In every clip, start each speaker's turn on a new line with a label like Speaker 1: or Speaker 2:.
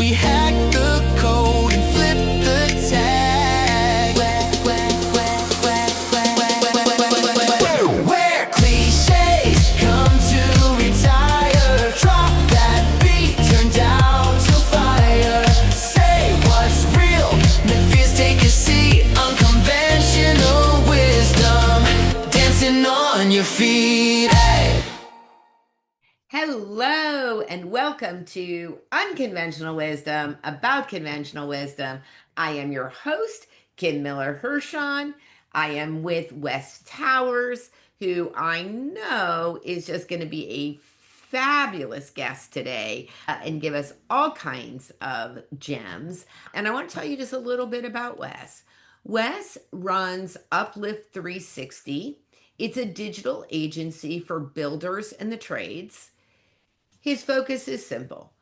Speaker 1: we hack the code and flip the tag. Where cliches come to retire. Drop that beat, turn down to fire. Say what's real, make fears take a seat. Unconventional wisdom, dancing on your feet. Hey.
Speaker 2: Hello and welcome to Unconventional Wisdom about conventional wisdom. I am your host, Kim Miller-Hershon. I am with Wes Towers, who I know is just going to be a fabulous guest today and give us all kinds of gems. And I want to tell you just a little bit about Wes. Wes runs Uplift 360. It's a digital agency for builders and the trades. His focus is simple: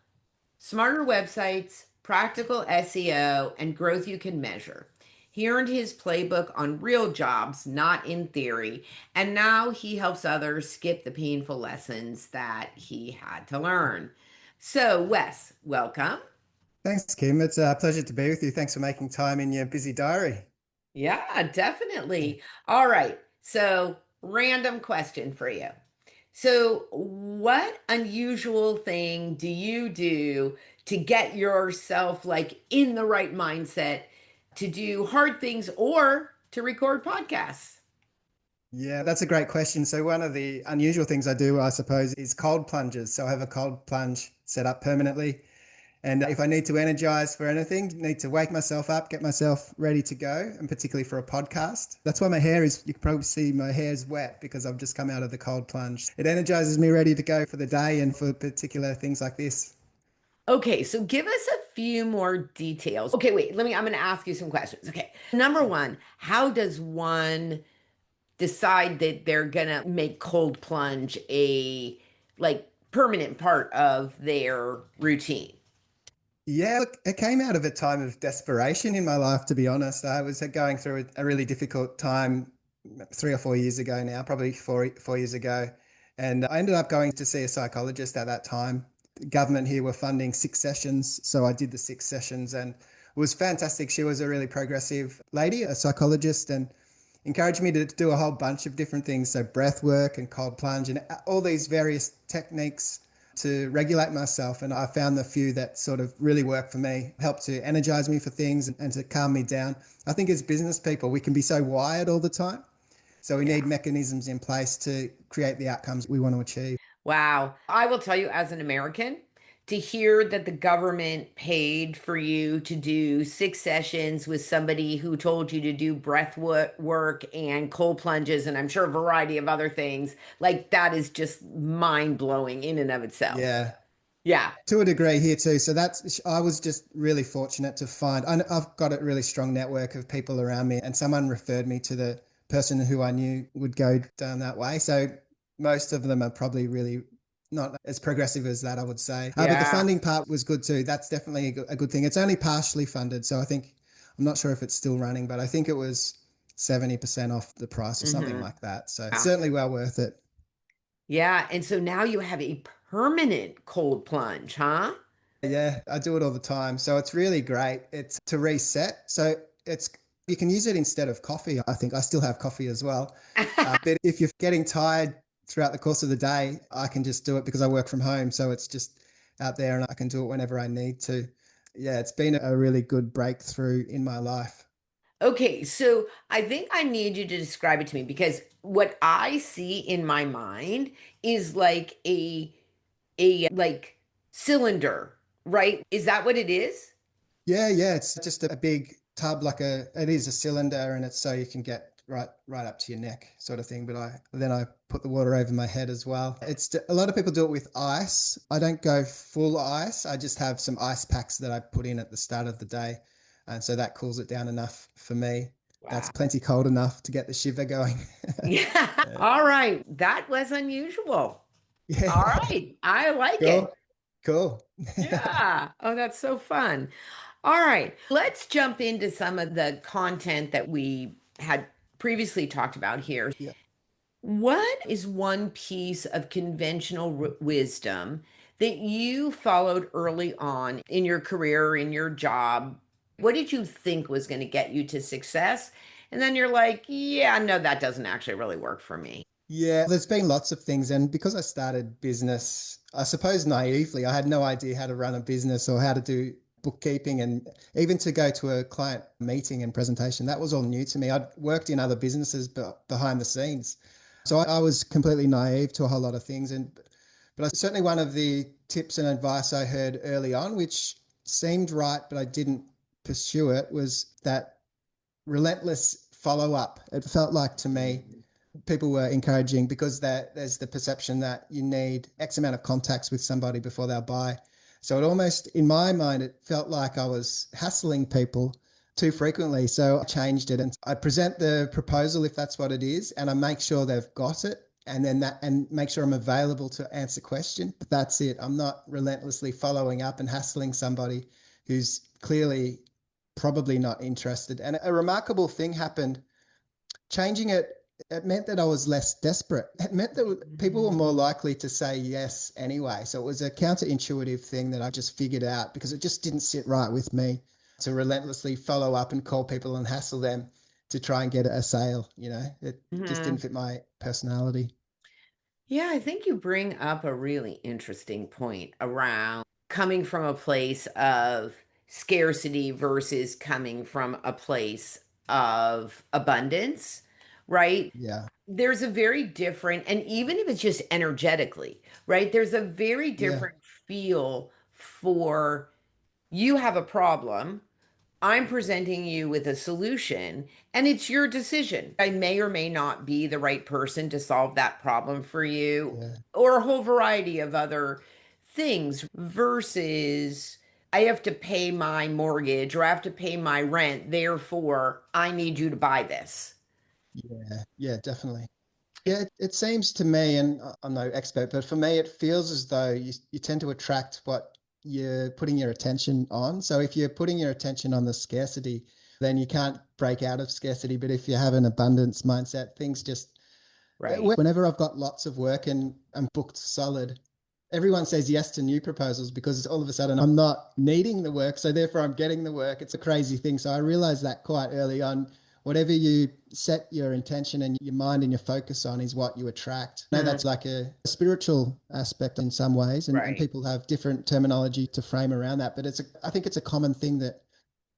Speaker 2: smarter websites, practical SEO, and growth you can measure. He earned his playbook on real jobs, not in theory, and now he helps others skip the painful lessons that he had to learn. So, Wes, welcome.
Speaker 3: Thanks, Kim. It's a pleasure to be with you. Thanks for making time in your busy diary.
Speaker 2: Yeah, definitely. All right. So, random question for you. So, what unusual thing do you do to get yourself like in the right mindset to do hard things or to record podcasts?
Speaker 3: Yeah, that's a great question. So one of the unusual things I do, I suppose, is cold plunges. So I have a cold plunge set up permanently. And if I need to energize for anything, need to wake myself up, get myself ready to go, and particularly for a podcast. That's why my hair is, you can probably see my hair is wet because I've just come out of the cold plunge. It energizes me ready to go for the day and for particular things like this.
Speaker 2: Okay, so give us a few more details. Okay, wait, I'm going to ask you some questions. Okay. Number one, how does one decide that they're going to make cold plunge a like permanent part of their routine?
Speaker 3: Yeah, look, it came out of a time of desperation in my life, to be honest. I was going through a really difficult time 3 or 4 years ago now, probably four years ago. And I ended up going to see a psychologist at that time. The government here were funding 6 sessions. So I did the 6 sessions and it was fantastic. She was a really progressive lady, a psychologist, and encouraged me to do a whole bunch of different things. So breath work and cold plunge and all these various techniques to regulate myself. And I found the few that sort of really work for me, help to energize me for things and to calm me down. I think as business people, we can be so wired all the time. So we need mechanisms in place to create the outcomes we want to achieve.
Speaker 2: Wow. I will tell you, as an American, to hear that the government paid for you to do 6 sessions with somebody who told you to do work and cold plunges, and I'm sure a variety of other things, like that is just mind blowing in and of itself.
Speaker 3: Yeah.
Speaker 2: Yeah.
Speaker 3: To a degree here too. So I was just really fortunate to find, I've got a really strong network of people around me and someone referred me to the person who I knew would go down that way. So most of them are probably really not as progressive as that, I would say. But the funding part was good too. That's definitely a good thing. It's only partially funded. So I think, I'm not sure if it's still running, but I think it was 70% off the price or something like that. So certainly well worth it.
Speaker 2: Yeah. And so now you have a permanent cold plunge, huh?
Speaker 3: Yeah, I do it all the time. So it's really great. It's to reset. So you can use it instead of coffee. I think I still have coffee as well. But if you're getting tired throughout the course of the day, I can just do it because I work from home. So it's just out there and I can do it whenever I need to. Yeah, it's been a really good breakthrough in my life.
Speaker 2: Okay, so I think I need you to describe it to me because what I see in my mind is like a like cylinder, right? Is that what it is?
Speaker 3: Yeah, it's just a big tub, it is a cylinder, and it's so you can get right up to your neck sort of thing. But I put the water over my head as well. A lot of people do it with ice. I don't go full ice. I just have some ice packs that I put in at the start of the day. And so that cools it down enough for me. Wow. That's plenty cold enough to get the shiver going.
Speaker 2: Yeah. All right. That was unusual.
Speaker 3: Yeah.
Speaker 2: All right. I like it.
Speaker 3: Cool.
Speaker 2: Yeah. Oh, that's so fun. All right. Let's jump into some of the content that we had previously talked about here.
Speaker 3: Yeah.
Speaker 2: What is one piece of conventional wisdom that you followed early on in your career, in your job? What did you think was going to get you to success? And then you're like, yeah, no, that doesn't actually really work for me.
Speaker 3: Yeah, there's been lots of things. And because I started business, I suppose naively, I had no idea how to run a business or how to do bookkeeping and even to go to a client meeting and presentation. That was all new to me. I'd worked in other businesses but behind the scenes. So I was completely naive to a whole lot of things. But I certainly one of the tips and advice I heard early on, which seemed right, but I didn't pursue it, was that relentless follow up. It felt like to me people were encouraging because there's the perception that you need X amount of contacts with somebody before they'll buy. So it almost, in my mind, it felt like I was hassling people too frequently. So I changed it and I present the proposal if that's what it is, and I make sure they've got it. And then that, and make sure I'm available to answer question. But that's it. I'm not relentlessly following up and hassling somebody who's clearly probably not interested. And a remarkable thing happened changing it. It meant that I was less desperate. It meant that people were more likely to say yes anyway. So it was a counterintuitive thing that I just figured out because it just didn't sit right with me to relentlessly follow up and call people and hassle them to try and get a sale. It just
Speaker 2: Mhm.
Speaker 3: didn't fit my personality.
Speaker 2: Yeah, I think you bring up a really interesting point around coming from a place of scarcity versus coming from a place of abundance, right?
Speaker 3: Yeah.
Speaker 2: There's a very different, and even if it's just energetically, right? There's a very
Speaker 3: Yeah.
Speaker 2: different feel for you have a problem. I'm presenting you with a solution, and it's your decision. I may or may not be the right person to solve that problem for you,
Speaker 3: Yeah.
Speaker 2: or a whole variety of other things, versus I have to pay my mortgage or I have to pay my rent. Therefore, I need you to buy this.
Speaker 3: Yeah. Yeah, definitely. Yeah, it seems to me, and I'm no expert, but for me, it feels as though you tend to attract what you're putting your attention on. So if you're putting your attention on the scarcity, then you can't break out of scarcity. But if you have an abundance mindset, things just,
Speaker 2: Right.
Speaker 3: whenever I've got lots of work and I'm booked solid, everyone says yes to new proposals because all of a sudden I'm not needing the work. So therefore I'm getting the work. It's a crazy thing. So I realized that quite early on. Whatever you set your intention and your mind and your focus on is what you attract. I know
Speaker 2: Mm,
Speaker 3: that's like a spiritual aspect in some ways, and
Speaker 2: right.
Speaker 3: people have different terminology to frame around that. But I think it's a common thing that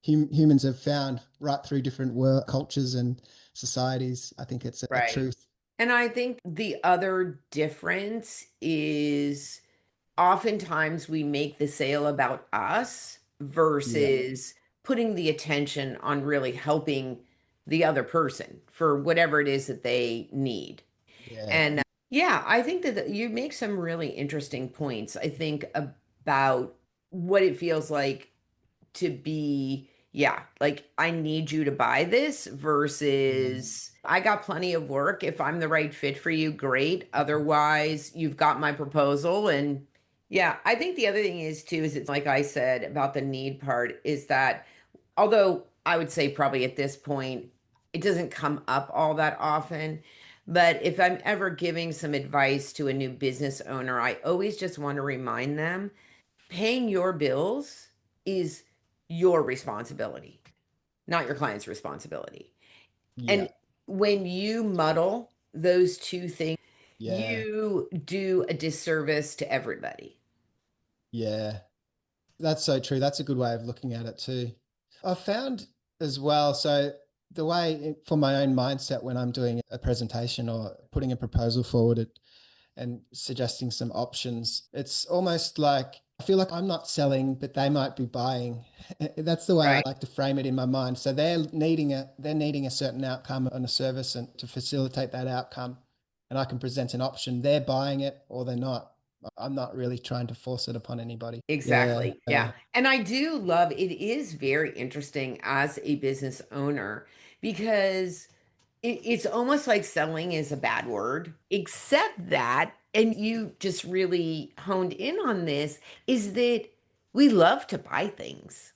Speaker 3: humans have found right through different world cultures and societies. I think it's a
Speaker 2: Right.
Speaker 3: truth.
Speaker 2: And I think the other difference is oftentimes we make the sale about us
Speaker 3: Yeah,
Speaker 2: versus putting the attention on really helping the other person for whatever it is that they need.
Speaker 3: yeah,
Speaker 2: And yeah, I think that you make some really interesting points. I think about what it feels like to be, yeah, like I need you to buy this
Speaker 3: yeah,
Speaker 2: versus I got plenty of work. If I'm the right fit for you, great. Otherwise, you've got my proposal. And yeah, I think the other thing is too, is it's like I said about the need part, is that although I would say probably at this point, it doesn't come up all that often. But if I'm ever giving some advice to a new business owner, I always just want to remind them paying your bills is your responsibility, not your client's responsibility.
Speaker 3: yeah,
Speaker 2: And when you muddle those two things,
Speaker 3: yeah,
Speaker 2: you do a disservice to everybody.
Speaker 3: yeah. That's so true. That's a good way of looking at it too. I've found as well. So the way for my own mindset when I'm doing a presentation or putting a proposal forward and suggesting some options, it's almost like I feel like I'm not selling, but they might be buying. That's the way I
Speaker 2: Right.
Speaker 3: like to frame it in my mind. So they're needing a certain outcome on a service and to facilitate that outcome, and I can present an option. They're buying it or they're not. I'm not really trying to force it upon anybody. Yeah.
Speaker 2: Exactly. Yeah. And I do love it is very interesting as a business owner because it's almost like selling is a bad word, except that, and you just really honed in on this, is that we love to buy things.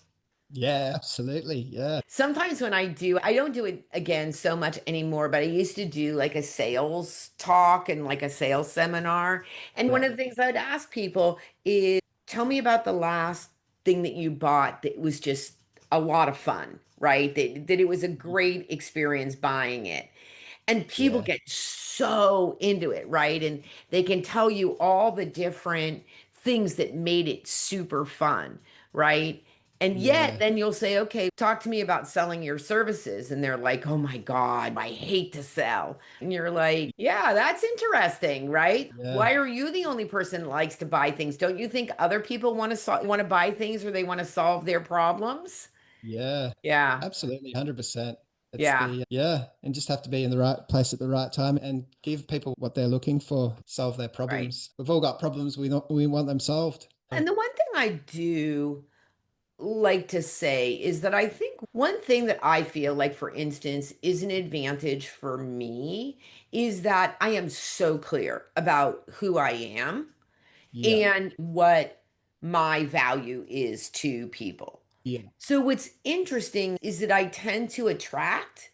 Speaker 3: Yeah, absolutely. Yeah.
Speaker 2: Sometimes when I don't do it again so much anymore, but I used to do like a sales talk and like a sales seminar. And one
Speaker 3: Yeah.
Speaker 2: of the things I'd ask people is tell me about the last thing that you bought that was just a lot of fun, right? That it was a great experience buying it. And people
Speaker 3: Yeah.
Speaker 2: get so into it, right? And they can tell you all the different things that made it super fun, right? And yet,
Speaker 3: Yeah.
Speaker 2: then you'll say, okay, talk to me about selling your services. And they're like, oh my God, I hate to sell. And you're like, yeah, that's interesting, right?
Speaker 3: Yeah.
Speaker 2: Why are you the only person that likes to buy things? Don't you think other people want to buy things or they want to solve their problems?
Speaker 3: Yeah.
Speaker 2: Yeah,
Speaker 3: Absolutely. 100%. It's
Speaker 2: yeah,
Speaker 3: yeah, and just have to be in the right place at the right time and give people what they're looking for, solve their
Speaker 2: right.
Speaker 3: problems. We've all got problems. We want them solved.
Speaker 2: And the one thing I do like to say is that I think one thing that I feel like, for instance, is an advantage for me is that I am so clear about who I am
Speaker 3: Yeah.
Speaker 2: and what my value is to people.
Speaker 3: Yeah.
Speaker 2: So, what's interesting is that I tend to attract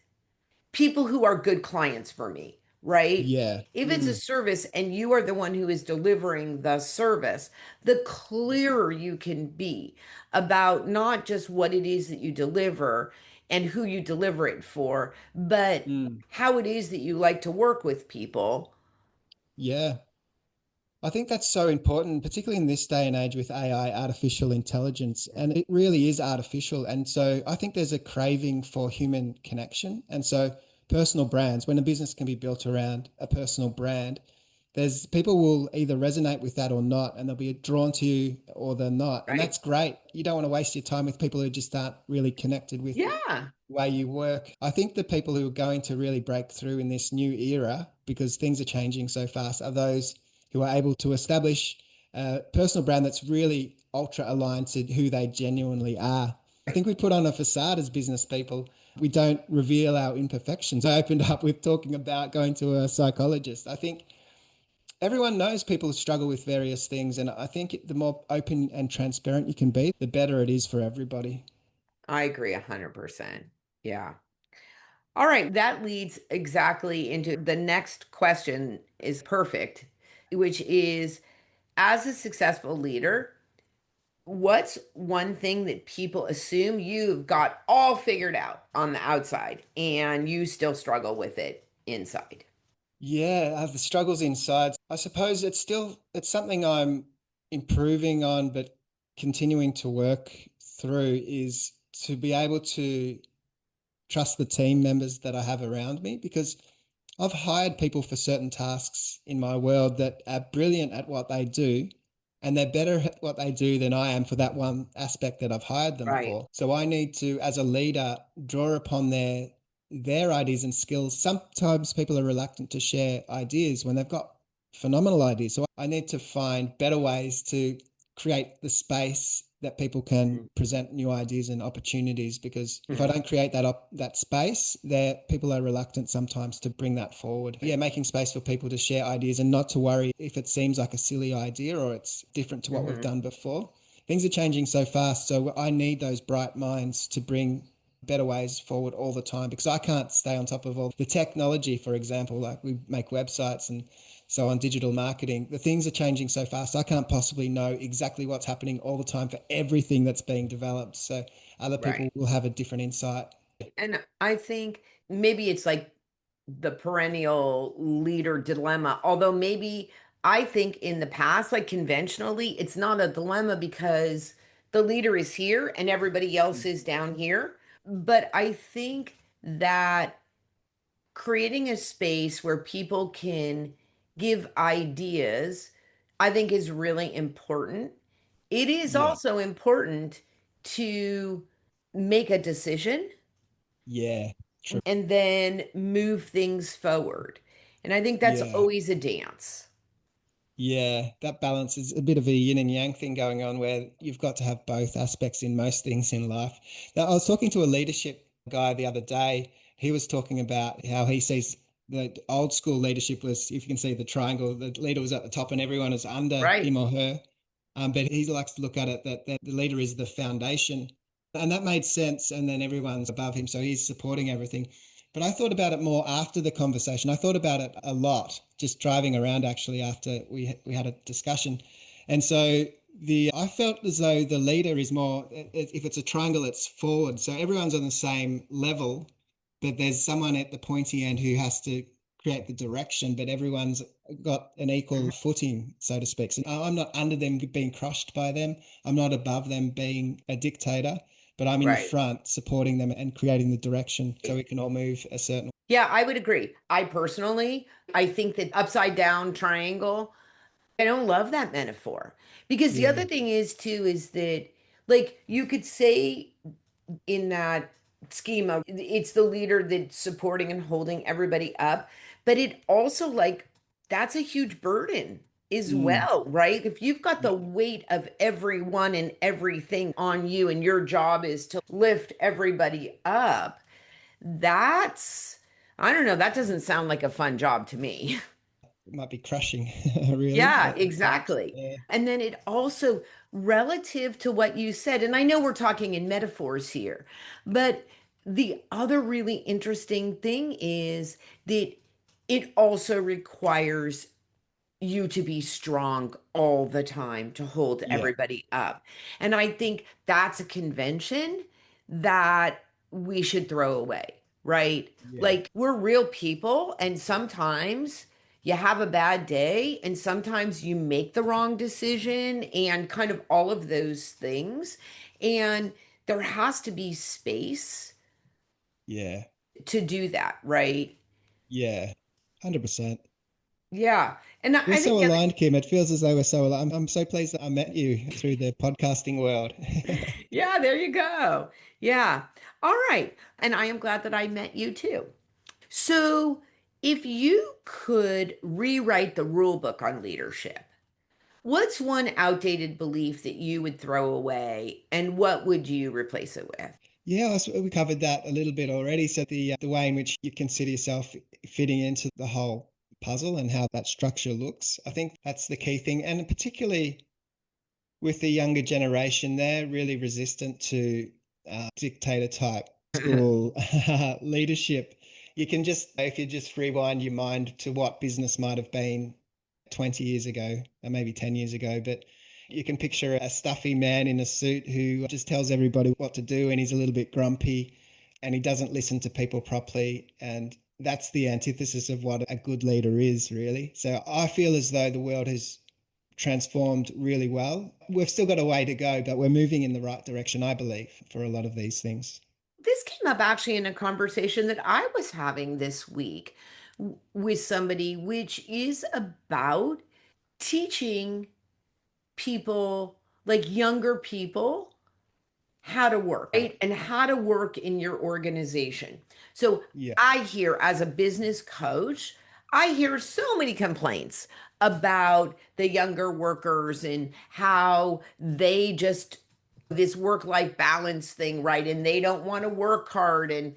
Speaker 2: people who are good clients for me, right?
Speaker 3: Yeah.
Speaker 2: If it's a service and you are the one who is delivering the service, the clearer you can be about not just what it is that you deliver and who you deliver it for, but
Speaker 3: Mm.
Speaker 2: how it is that you like to work with people.
Speaker 3: Yeah. I think that's so important, particularly in this day and age with AI, artificial intelligence, and it really is artificial. And so I think there's a craving for human connection. And so personal brands, when a business can be built around a personal brand, there's people will either resonate with that or not, and they'll be drawn to you or they're not. And
Speaker 2: Right?
Speaker 3: that's great. You don't want to waste your time with people who just aren't really connected with
Speaker 2: Yeah,
Speaker 3: way you work. I think the people who are going to really break through in this new era, because things are changing so fast, are those who are able to establish a personal brand that's really ultra aligned to who they genuinely are. I think we put on a facade as business people. We don't reveal our imperfections. I opened up with talking about going to a psychologist. I think everyone knows people struggle with various things. And I think the more open and transparent you can be, the better it is for everybody.
Speaker 2: I agree 100%. Yeah. All right, that leads exactly into the next question is perfect, which is as a successful leader, what's one thing that people assume you've got all figured out on the outside and you still struggle with it inside?
Speaker 3: Yeah, I have the struggles inside. I suppose it's something I'm improving on, but continuing to work through is to be able to trust the team members that I have around me because I've hired people for certain tasks in my world that are brilliant at what they do, and they're better at what they do than I am for that one aspect that I've hired them
Speaker 2: Right.
Speaker 3: for. So I need to, as a leader, draw upon their ideas and skills. Sometimes people are reluctant to share ideas when they've got phenomenal ideas. So I need to find better ways to create the space that people can
Speaker 2: Mhm.
Speaker 3: present new ideas and opportunities because if I
Speaker 2: Mhm.
Speaker 3: don't create that space there people are reluctant sometimes to bring that forward. Yeah, making space for people to share ideas and not to worry if it seems like a silly idea or it's different to what we've
Speaker 2: Mhm.
Speaker 3: done before. Things are changing so fast, so I need those bright minds to bring better ways forward all the time because I can't stay on top of all the technology. For example, like we make websites and so on, digital marketing, the things are changing so fast. I can't possibly know exactly what's happening all the time for everything that's being developed. So other people
Speaker 2: Right.
Speaker 3: will have a different insight.
Speaker 2: And I think maybe it's like the perennial leader dilemma, although maybe I think in the past, like conventionally, it's not a dilemma because the leader is here and everybody else is down here. But I think that creating a space where people can give ideas, I think is really important. It is
Speaker 3: Yeah.
Speaker 2: also important to make a decision
Speaker 3: Yeah. True.
Speaker 2: and then move things forward. And I think that's
Speaker 3: Yeah.
Speaker 2: always a dance.
Speaker 3: Yeah, that balance is a bit of a yin and yang thing going on where you've got to have both aspects in most things in life. Now, I was talking to a leadership guy the other day. He was talking about how he sees the old school leadership was, if you can see the triangle, the leader was at the top and everyone is under
Speaker 2: Right.
Speaker 3: him or her. But he likes to look at it that the leader is the foundation And that made sense. And then everyone's above him, so he's supporting everything. But I thought about it more after the conversation. I thought about it a lot, just driving around actually after we had a discussion. And so I felt as though the leader is more, if it's a triangle, it's forward. So everyone's on the same level, but there's someone at the pointy end who has to create the direction, but everyone's got an equal footing, so to speak. So I'm not under them being crushed by them. I'm not above them being a dictator, but I'm in the
Speaker 2: Right.
Speaker 3: front supporting them and creating the direction so we can all move a certain.
Speaker 2: Yeah, I would agree. I personally, I think that upside down triangle, I don't love that metaphor. Because the
Speaker 3: Yeah.
Speaker 2: other thing is too is that like you could say in that schema, it's the leader that's supporting and holding everybody up, but it also like that's a huge burden as
Speaker 3: Mm,
Speaker 2: well, right? If you've got
Speaker 3: yeah.
Speaker 2: the weight of everyone and everything on you and your job is to lift everybody up, that's I don't know, that doesn't sound like a fun job to me.
Speaker 3: It might be crushing, really,
Speaker 2: Yeah,
Speaker 3: at times.
Speaker 2: exactly.
Speaker 3: Yeah.
Speaker 2: And then it also, relative to what you said, and I know we're talking in metaphors here, but the other really interesting thing is that it also requires you to be strong all the time to hold
Speaker 3: Yeah.
Speaker 2: everybody up. And I think that's a convention that we should throw away, right?
Speaker 3: Yeah.
Speaker 2: Like we're real people, and sometimes you have a bad day, and sometimes you make the wrong decision, and kind of all of those things. And there has to be space
Speaker 3: Yeah.
Speaker 2: to do that, right?
Speaker 3: Yeah. 100%.
Speaker 2: Yeah. And
Speaker 3: We're
Speaker 2: I think
Speaker 3: so
Speaker 2: the other
Speaker 3: aligned, Kim. It feels as though we're so aligned. I'm so pleased that I met you through the podcasting world.
Speaker 2: Yeah, there you go. Yeah. All right. And I am glad that I met you too. So, if you could rewrite the rule book on leadership, what's one outdated belief that you would throw away and what would you replace it with?
Speaker 3: Yeah, we covered that a little bit already. So the way in which you consider yourself fitting into the whole puzzle and how that structure looks, I think that's the key thing. And particularly with the younger generation, they're really resistant to dictator type school leadership. You can just, if you just rewind your mind to what business might have been 20 years ago, or maybe 10 years ago, but you can picture a stuffy man in a suit who just tells everybody what to do and he's a little bit grumpy and he doesn't listen to people properly. And that's the antithesis of what a good leader is, really. So I feel as though the world has transformed really well. We've still got a way to go, but we're moving in the right direction, I believe, for a lot of these things.
Speaker 2: This came up actually in a conversation that I was having this week with somebody, which is about teaching people, like younger people, how to work, right? And how to work in your organization. So
Speaker 3: Yeah.
Speaker 2: I hear as a business coach, I hear so many complaints about the younger workers and how they just this work-life balance thing, right? And they don't want to work hard and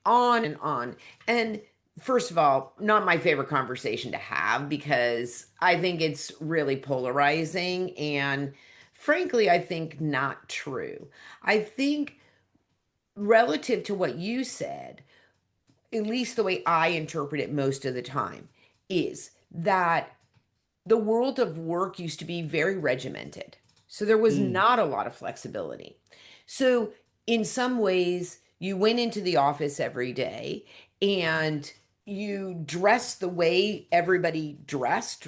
Speaker 2: on and on. And first of all, not my favorite conversation to have because I think it's really polarizing and frankly, I think not true. I think relative to what you said, at least the way I interpret it most of the time, is that the world of work used to be very regimented. So there was
Speaker 3: Mm,
Speaker 2: not a lot of flexibility. So, in some ways, you went into the office every day and you dressed the way everybody dressed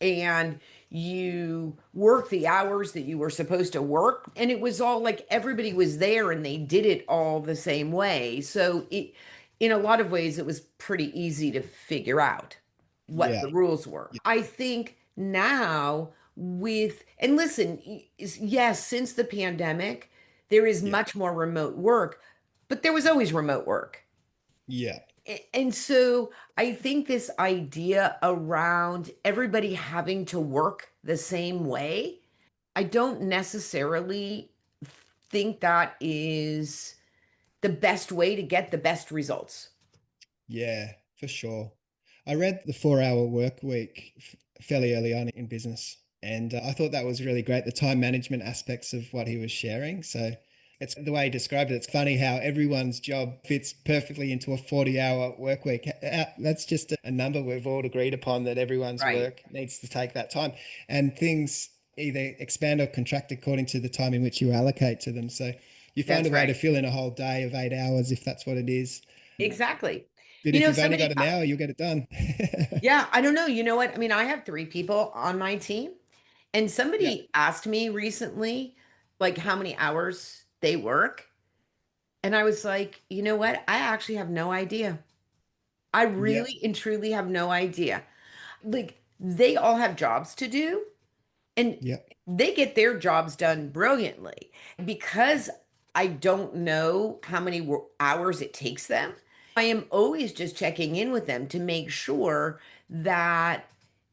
Speaker 2: and you worked the hours that you were supposed to work. And it was all like everybody was there and they did it all the same way. So, in a lot of ways, it was pretty easy to figure out what
Speaker 3: yeah.
Speaker 2: the rules were. I think now and listen, yes, since the pandemic, there is
Speaker 3: Yeah.
Speaker 2: much more remote work, but there was always remote work.
Speaker 3: Yeah.
Speaker 2: And so I think this idea around everybody having to work the same way, I don't necessarily think that is the best way to get the best results.
Speaker 3: Yeah, for sure. I read the 4 Hour Work Week fairly early on in business, and I thought that was really great. The time management aspects of what he was sharing. So It's the way he described it. It's funny how everyone's job fits perfectly into a 40-hour work week. That's just a number we've all agreed upon, that everyone's
Speaker 2: Right.
Speaker 3: work needs to take that time. And things either expand or contract according to the time in which you allocate to them. So you find a
Speaker 2: That's
Speaker 3: way to
Speaker 2: right.
Speaker 3: fill in a whole day of 8 hours if that's what it is.
Speaker 2: Exactly.
Speaker 3: But
Speaker 2: You
Speaker 3: if
Speaker 2: know,
Speaker 3: you've only got
Speaker 2: somebody,
Speaker 3: an hour, you'll get it done.
Speaker 2: yeah, I don't know. You know what? I mean, I have three people on my team, and
Speaker 3: Yeah.
Speaker 2: somebody asked me recently, like, how many hours they work. And I was like, you know what? I actually have no idea. I
Speaker 3: Yeah.
Speaker 2: really and truly have no idea. Like, they all have jobs to do, and
Speaker 3: Yeah.
Speaker 2: they get their jobs done brilliantly. Because I don't know how many hours it takes them, I am always just checking in with them to make sure that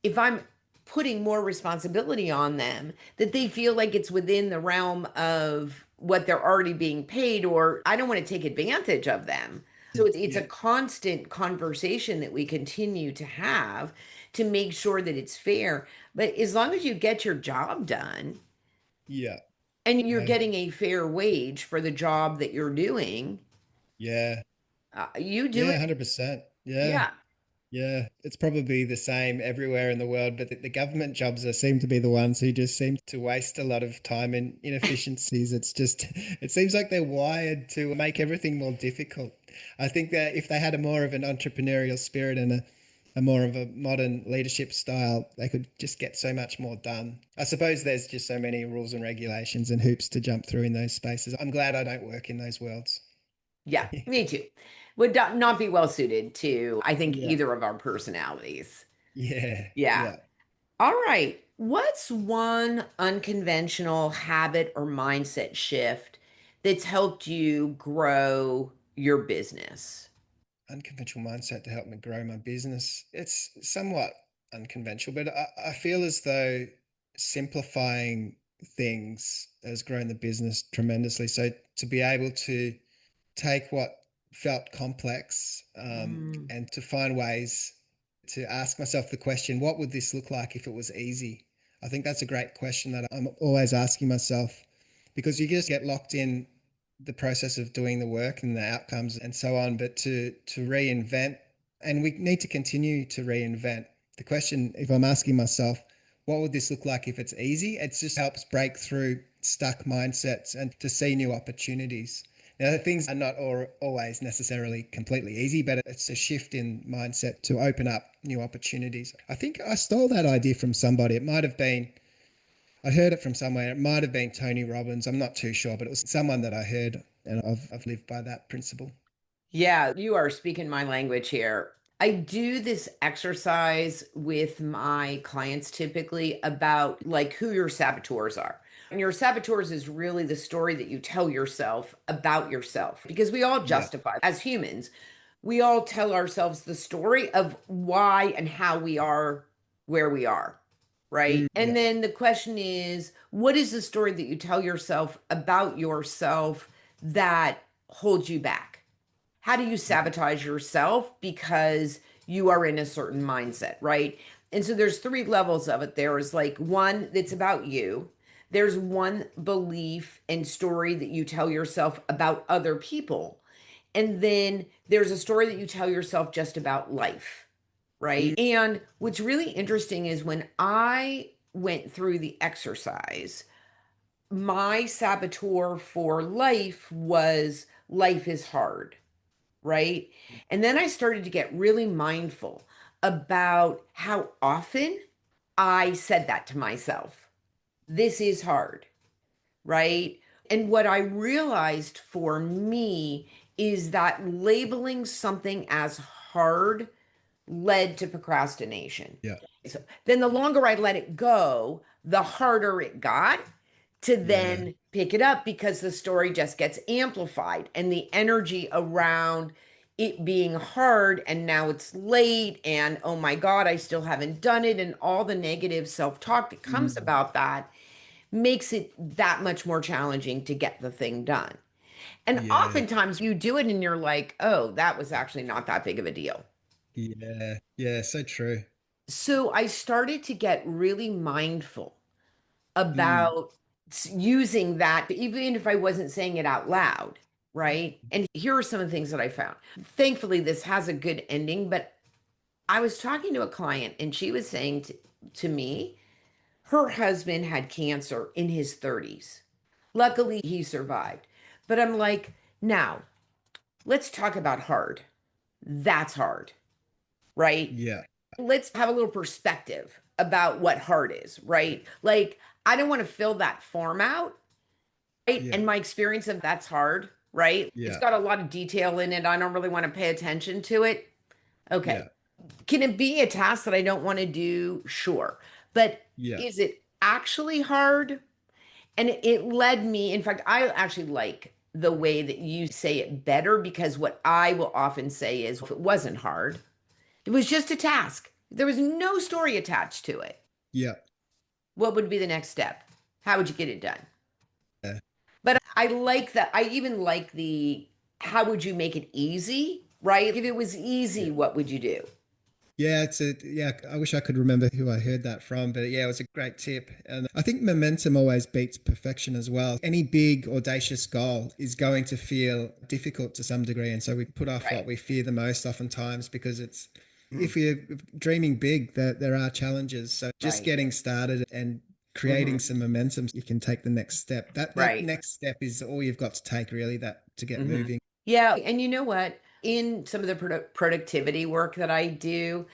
Speaker 2: if I'm putting more responsibility on them, that they feel like it's within the realm of what they're already being paid, or I don't want to take advantage of them. So it's a
Speaker 3: Yeah.
Speaker 2: constant conversation that we continue to have to make sure that it's fair. But as long as you get your job done
Speaker 3: Yeah.
Speaker 2: and you're
Speaker 3: No.
Speaker 2: getting a fair wage for the job that you're doing,
Speaker 3: Yeah.
Speaker 2: you do
Speaker 3: Yeah.
Speaker 2: it.
Speaker 3: 100%. Yeah.
Speaker 2: Yeah.
Speaker 3: Yeah, it's probably the same everywhere in the world, but the government jobs seem to be the ones who just seem to waste a lot of time in inefficiencies. It's just, it seems like they're wired to make everything more difficult. I think that if they had a more of an entrepreneurial spirit and a more of a modern leadership style, they could just get so much more done. I suppose there's just so many rules and regulations and hoops to jump through in those spaces. I'm glad I don't work in those worlds.
Speaker 2: Yeah, me too. Would not be well suited to, I think,
Speaker 3: Yeah,
Speaker 2: either of our personalities.
Speaker 3: yeah,
Speaker 2: Yeah.
Speaker 3: yeah.
Speaker 2: All right. What's one unconventional habit or mindset shift that's helped you grow your business?
Speaker 3: Unconventional mindset to help me grow my business. It's somewhat unconventional, but I feel as though simplifying things has grown the business tremendously. So to be able to take what felt complex
Speaker 2: Mm,
Speaker 3: and to find ways to ask myself the question, what would this look like if it was easy? I think that's a great question that I'm always asking myself, because you just get locked in the process of doing the work and the outcomes and so on. But to reinvent, and we need to continue to reinvent. The question, if I'm asking myself, what would this look like if it's easy? It just helps break through stuck mindsets and to see new opportunities. Now, things are not always necessarily completely easy, but it's a shift in mindset to open up new opportunities. I think I stole that idea from somebody. It might have been, I heard it from somewhere. It might have been Tony Robbins. I'm not too sure, but it was someone that I heard, and I've lived by that principle.
Speaker 2: yeah, you are speaking my language here. I do this exercise with my clients typically about like who your saboteurs are. And your saboteurs is really the story that you tell yourself about yourself because we all
Speaker 3: Yeah.
Speaker 2: justify as humans. We all tell ourselves the story of why and how we are where we are, right?
Speaker 3: Yeah.
Speaker 2: And then the question is, what is the story that you tell yourself about yourself that holds you back? How do you
Speaker 3: Yeah.
Speaker 2: sabotage yourself because you are in a certain mindset, right? And so there's three levels of it. There is like one that's about you. There's one belief and story that you tell yourself about other people. And then there's a story that you tell yourself just about life, right? And what's really interesting is when I went through the exercise, my saboteur for life is hard, right? And then I started to get really mindful about how often I said that to myself. This is hard, right? And what I realized for me is that labeling something as hard led to procrastination.
Speaker 3: Yeah.
Speaker 2: So then the longer I let it go, the harder it got to
Speaker 3: Yeah.
Speaker 2: then pick it up because the story just gets amplified and the energy around it being hard and now it's late and oh my God, I still haven't done it. And all the negative self talk that comes
Speaker 3: Mm.
Speaker 2: about that makes it that much more challenging to get the thing done. And
Speaker 3: Yeah.
Speaker 2: oftentimes you do it and you're like, oh, that was actually not that big of a deal.
Speaker 3: Yeah. Yeah. So true.
Speaker 2: So I started to get really mindful
Speaker 3: Mm.
Speaker 2: about using that, even if I wasn't saying it out loud, right? And here are some of the things that I found. Thankfully, this has a good ending, but I was talking to a client and she was saying to me, her husband had cancer in his 30s. Luckily, he survived. But I'm like, now, let's talk about hard. That's hard, right?
Speaker 3: Yeah.
Speaker 2: Let's have a little perspective about what hard is, right? Like, I don't want to fill that form out, right?
Speaker 3: Yeah.
Speaker 2: And my experience of that's hard, right? It's
Speaker 3: Yeah.
Speaker 2: got a lot of detail in it. I don't really want to pay attention to it. Okay.
Speaker 3: Yeah.
Speaker 2: Can it be a task that I don't want to do? Sure. But
Speaker 3: Yeah.
Speaker 2: is it actually hard? And it led me, in fact, I actually like the way that you say it better because what I will often say is if it wasn't hard, it was just a task. There was no story attached to it.
Speaker 3: Yeah.
Speaker 2: What would be the next step? How would you get it done?
Speaker 3: Yeah.
Speaker 2: But I like that. I even like the how would you make it easy, right? If it was
Speaker 3: Yeah.
Speaker 2: easy, what would you do?
Speaker 3: Yeah, yeah, I wish I could remember who I heard that from, but yeah, it was a great tip. And I think momentum always beats perfection as well. Any big audacious goal is going to feel difficult to some degree, and so we put off
Speaker 2: Right.
Speaker 3: what we fear the most oftentimes because it's if we're dreaming big, there are challenges. So just
Speaker 2: Right.
Speaker 3: getting started and creating
Speaker 2: Hmm.
Speaker 3: some momentum, you can take the next step. That
Speaker 2: Right.
Speaker 3: next step is all you've got to take really that to get
Speaker 2: Hmm.
Speaker 3: moving.
Speaker 2: Yeah. And you know what? In some of the productivity work that I do,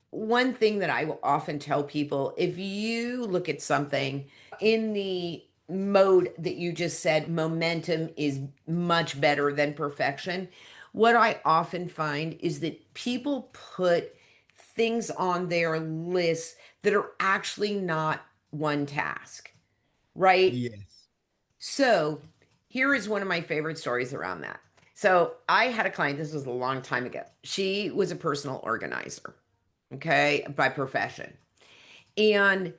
Speaker 2: one thing that I will often tell people, if you look at something in the mode that you just said, momentum is much better than perfection. What I often find is that people put things on their list that are actually not one task, right?
Speaker 3: Yes.
Speaker 2: So here is one of my favorite stories around that. So I had a client, this was a long time ago. She was a personal organizer, okay, by profession. And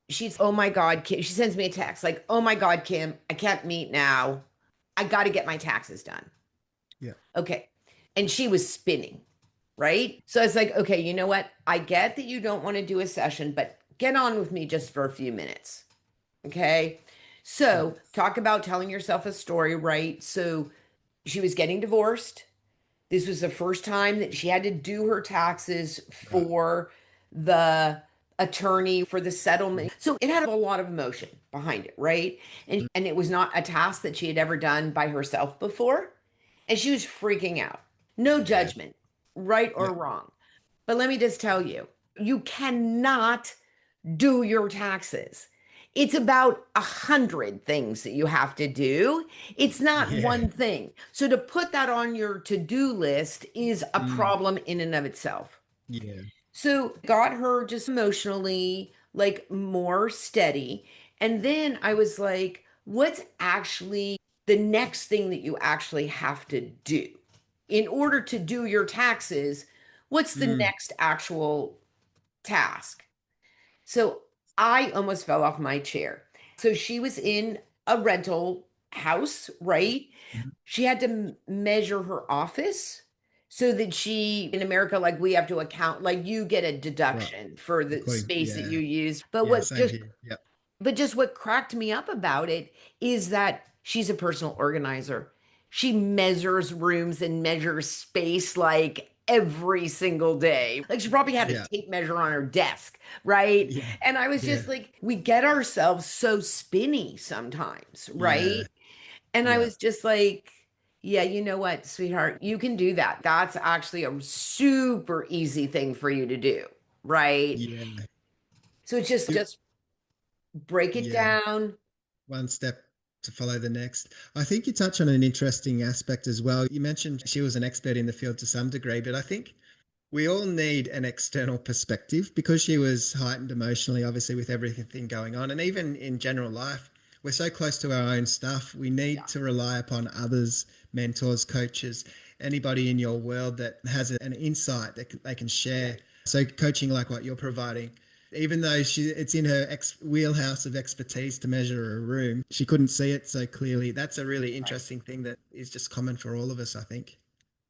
Speaker 2: she's, oh my God, Kim, she sends me a text like, oh my God, Kim, I can't meet now. I got to get my taxes done.
Speaker 3: Yeah.
Speaker 2: Okay. And she was spinning, right? So it's like, okay, you know what? I get that you don't want to do a session, but get on with me just for a few minutes. Okay. So
Speaker 3: Yes.
Speaker 2: talk about telling yourself a story, right? So she was getting divorced. This was the first time that she had to do her taxes
Speaker 3: Right.
Speaker 2: for the attorney for the settlement. So it had a lot of emotion behind it, right? And it was not a task that she had ever done by herself before. And she was freaking out. No
Speaker 3: Yeah.
Speaker 2: judgment, right
Speaker 3: Yeah.
Speaker 2: or wrong. But let me just tell you, you cannot do your taxes. It's about 100 things that you have to do. It's not
Speaker 3: Yeah.
Speaker 2: one thing. So to put that on your to-do list is a
Speaker 3: Mm.
Speaker 2: problem in and of itself.
Speaker 3: Yeah.
Speaker 2: So got her just emotionally like more steady. And then I was like, what's actually the next thing that you actually have to do? In order to do your taxes, what's the
Speaker 3: Mm.
Speaker 2: next actual task? So I almost fell off my chair. So she was in a rental house, right?
Speaker 3: Mhm.
Speaker 2: She had to measure her office so that she, in America, like we have to account, like you get a
Speaker 3: Right.
Speaker 2: deduction for the
Speaker 3: According,
Speaker 2: space that
Speaker 3: yeah.
Speaker 2: you use. But
Speaker 3: Yeah.
Speaker 2: what
Speaker 3: Same
Speaker 2: just,
Speaker 3: here. Yep.
Speaker 2: but just what cracked me up about it is that she's a personal organizer. She measures rooms and measures space like every single day. Like she probably had a
Speaker 3: Yeah.
Speaker 2: tape measure on her desk, right?
Speaker 3: Yeah.
Speaker 2: And I was
Speaker 3: Yeah.
Speaker 2: just like, we get ourselves so spinny sometimes,
Speaker 3: Yeah.
Speaker 2: right? And I
Speaker 3: Yeah.
Speaker 2: was just like, yeah, you know what, sweetheart, you can do that. That's actually a super easy thing for you to do, right?
Speaker 3: Yeah.
Speaker 2: So it's just break it
Speaker 3: Yeah.
Speaker 2: down.
Speaker 3: One step to follow the next. I think you touch on an interesting aspect as well. You mentioned she was an expert in the field to some degree, but I think we all need an external perspective because she was heightened emotionally, obviously, with everything going on. And even in general life, we're so close to our own stuff. We
Speaker 2: Yeah.
Speaker 3: need to rely upon others, mentors, coaches, anybody in your world that has an insight that they can share. So, coaching like what you're providing, even though it's in her wheelhouse of expertise to measure a room, she couldn't see it so clearly. That's a really
Speaker 2: Right.
Speaker 3: interesting thing that is just common for all of us, I think.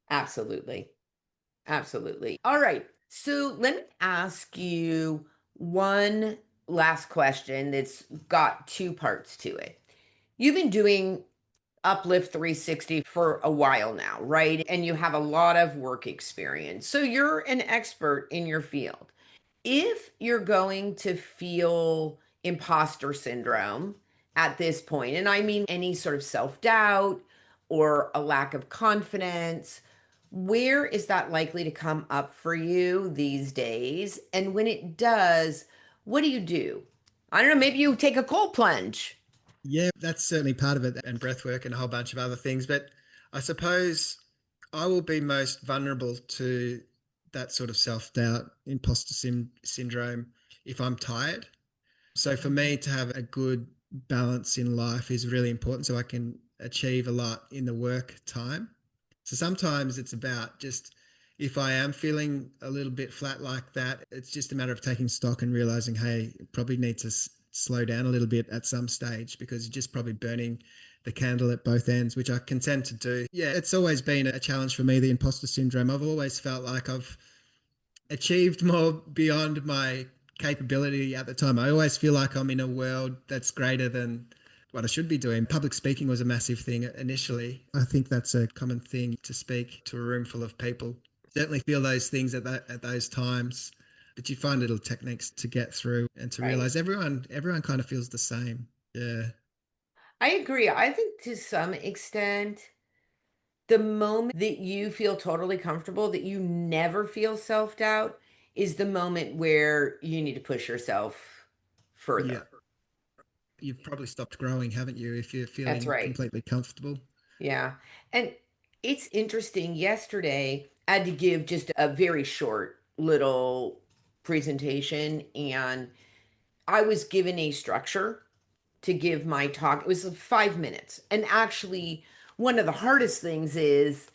Speaker 2: Absolutely. Absolutely. All right. So let me ask you one last question that's got two parts to it. You've been doing Uplift 360 for a while now, right? And you have a lot of work experience. So you're an expert in your field. If you're going to feel imposter syndrome at this point, and I mean any sort of self doubt or a lack of confidence, where is that likely to come up for you these days? And when it does, what do you do? I don't know, maybe you take a cold plunge.
Speaker 3: Yeah, that's certainly part of it, and breathwork and a whole bunch of other things. But I suppose I will be most vulnerable to that sort of self doubt, syndrome if I'm tired. So for me to have a good balance in life is really important so I can achieve a lot in the work time. So sometimes it's about just if I am feeling a little bit flat like that, it's just a matter of taking stock and realizing, hey, probably need to slow down a little bit at some stage because you're just probably burning the candle at both ends, which I can tend to do. Yeah, it's always been a challenge for me, the imposter syndrome. I've always felt like I've achieved more beyond my capability at the time. I always feel like I'm in a world that's greater than what I should be doing. Public speaking was a massive thing initially. I think that's a common thing to speak to a room full of people. Certainly feel those things at those times, but you find little techniques to get through and to
Speaker 2: Right.
Speaker 3: realize everyone kind of feels the same. Yeah.
Speaker 2: I agree. I think to some extent, the moment that you feel totally comfortable, that you never feel self doubt, is the moment where you need to push yourself
Speaker 3: Yeah.
Speaker 2: further.
Speaker 3: You've probably stopped growing, haven't you, if you're
Speaker 2: That's
Speaker 3: feeling
Speaker 2: right.
Speaker 3: completely comfortable?
Speaker 2: Yeah. And it's interesting. Yesterday, I had to give just a very short little presentation, and I was given a structure to give my talk. It was 5 minutes. And actually, one of the hardest things is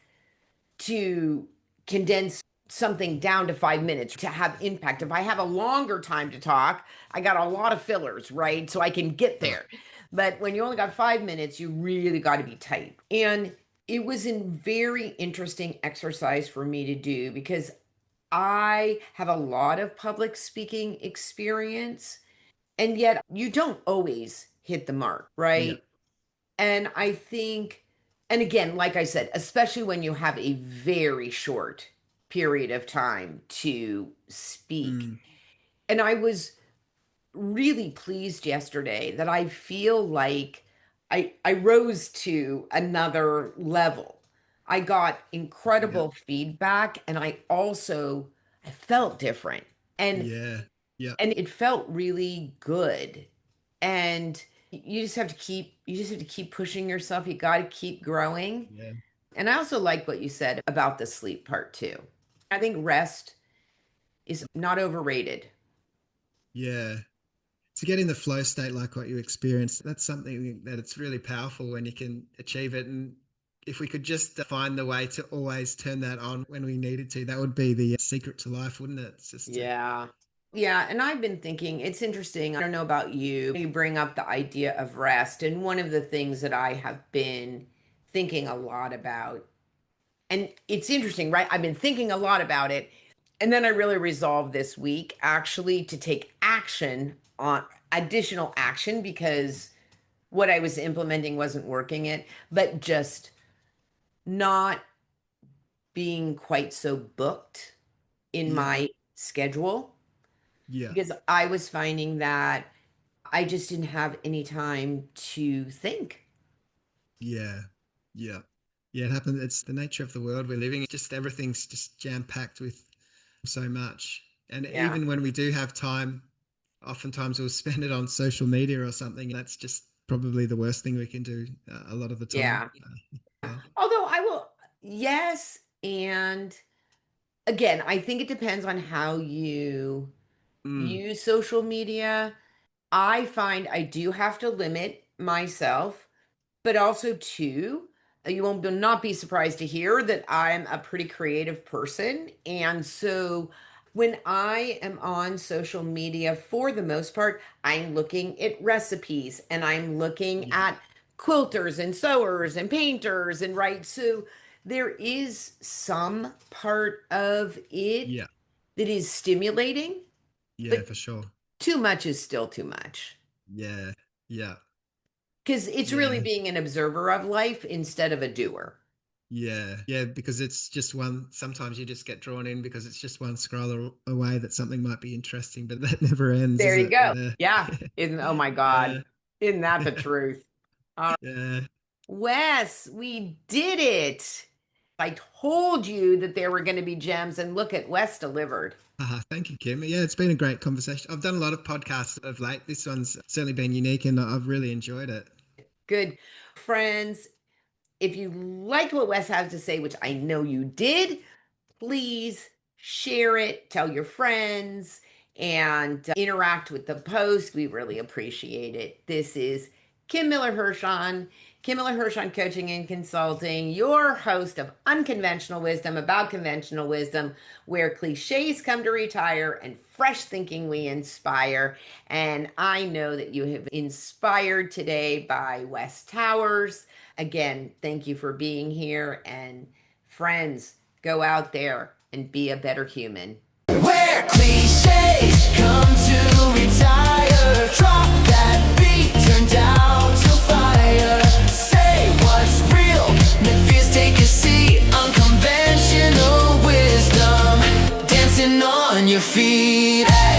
Speaker 2: to condense something down to 5 minutes to have impact. If I have a longer time to talk, I got a lot of fillers, right? So I can get
Speaker 3: Right.
Speaker 2: there. But when you only got 5 minutes, you really got to be tight. And it was a very interesting exercise for me to do because I have a lot of public speaking experience, and yet you don't always hit the mark,
Speaker 3: Yeah.
Speaker 2: right? And I think, and again, like I said, especially when you have a very short period of time to speak.
Speaker 3: Mm.
Speaker 2: And I was really pleased yesterday that I feel like I rose to another level. I got
Speaker 3: Yeah.
Speaker 2: incredible feedback, and I felt different. And
Speaker 3: Yeah. Yeah.
Speaker 2: and it felt really good. And you just have to keep pushing yourself. You got to keep growing.
Speaker 3: Yeah.
Speaker 2: And I also like what you said about the sleep part too. I think rest is not overrated.
Speaker 3: Yeah. To get in the flow state like what you experienced, that's something that it's really powerful when you can achieve it. And if we could just find the way to always turn that on when we needed to, that would be the secret to life, wouldn't it? It's just to,
Speaker 2: Yeah. Yeah, and I've been thinking, it's interesting. I don't know about you. You bring up the idea of rest, and one of the things that I have been thinking a lot about, and it's interesting, right? I've been thinking a lot about it. And then I really resolved this week actually to take action on additional action because what I was implementing wasn't working it, but just not being quite so booked in
Speaker 3: yeah,
Speaker 2: my schedule
Speaker 3: yeah,
Speaker 2: because I was finding that I just didn't have any time to think.
Speaker 3: yeah, yeah. Yeah, it happens. It's the nature of the world we're living. Just everything's just jam packed with so much. And
Speaker 2: Yeah.
Speaker 3: even when we do have time, oftentimes we'll spend it on social media or something. That's just probably the worst thing we can do a lot of the time.
Speaker 2: Yeah.
Speaker 3: Yeah.
Speaker 2: Although I will, yes. And again, I think it depends on how you
Speaker 3: Mm,
Speaker 2: use social media. I find I do have to limit myself, but also too, you won't will not be surprised to hear that I'm a pretty creative person. And so when I am on social media, for the most part, I'm looking at recipes and I'm looking
Speaker 3: yeah,
Speaker 2: at quilters and sewers and painters and right. So there is some part of it
Speaker 3: yeah,
Speaker 2: that is stimulating,
Speaker 3: yeah,
Speaker 2: but
Speaker 3: for sure.
Speaker 2: Too much is still too much.
Speaker 4: Yeah. Yeah.
Speaker 2: Because it's really being an observer of life instead of a doer.
Speaker 4: Yeah. Yeah. Because it's just one, sometimes you just get drawn in because it's just one scroll away that something might be interesting, but that never ends.
Speaker 2: There
Speaker 4: is
Speaker 2: you
Speaker 4: it?
Speaker 2: go. Yeah. Oh my God. Isn't that the
Speaker 4: Yeah.
Speaker 2: truth?
Speaker 4: Yeah.
Speaker 2: Wes, we did it. I told you that there were going to be gems, and look at Wes delivered.
Speaker 4: Thank you, Kim. Yeah, it's been a great conversation. I've done a lot of podcasts of late. This one's certainly been unique and I've really enjoyed it.
Speaker 2: Good. Friends, if you liked what Wes has to say, which I know you did, please share it, tell your friends, and interact with the post. We really appreciate it. This is Kim Miller-Hershon, Kim Miller-Hershon Coaching and Consulting, your host of Unconventional Wisdom about conventional wisdom, where cliches come to retire and fresh thinking we inspire. And I know that you have inspired today by Wes Towers. Again, thank you for being here. And friends, go out there and be a better human.
Speaker 1: Where cliches come to retire. Drop that beat, turn down to fire. Say what's real, make fears take a seat. Unconventional wisdom, dancing on your feet. Hey.